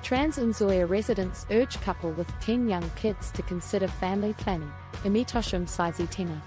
Trans Nzoia residents urge couple with 10 young kids to consider family planning. Imetosha Msizae tena.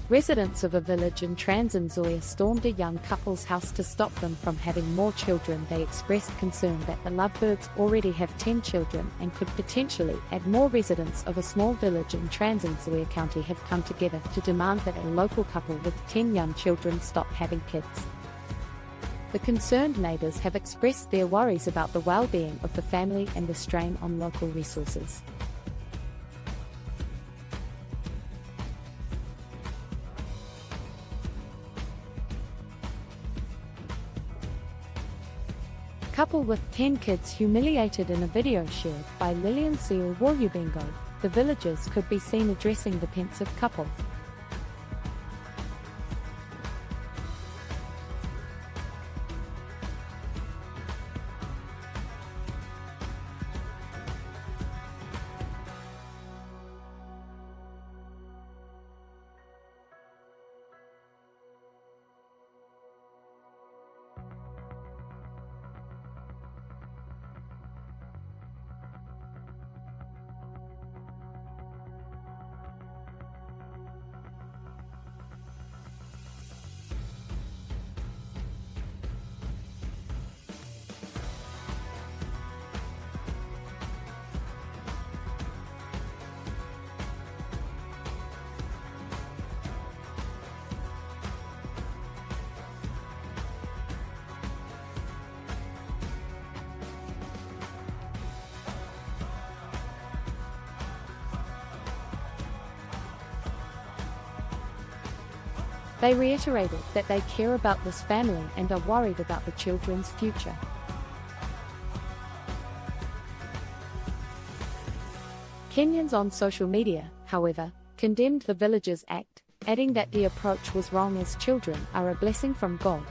Residents of a village in Trans Nzoia stormed a young couple's house to stop them from having more children. They expressed concern that the lovebirds already have 10 children and could potentially add more. Residents of a small village in Trans Nzoia County have come together to demand that a local couple with 10 young children stop having kids. The concerned neighbours have expressed their worries about the well-being of the family and the strain on local resources. Couple with 10 kids humiliated in a video shared by Msizae. The villagers could be seen addressing the pensive couple. They reiterated that they care about this family and are worried about the children's future. Kenyans on social media, however, condemned the villagers' act, adding that the approach was wrong as children are a blessing from God.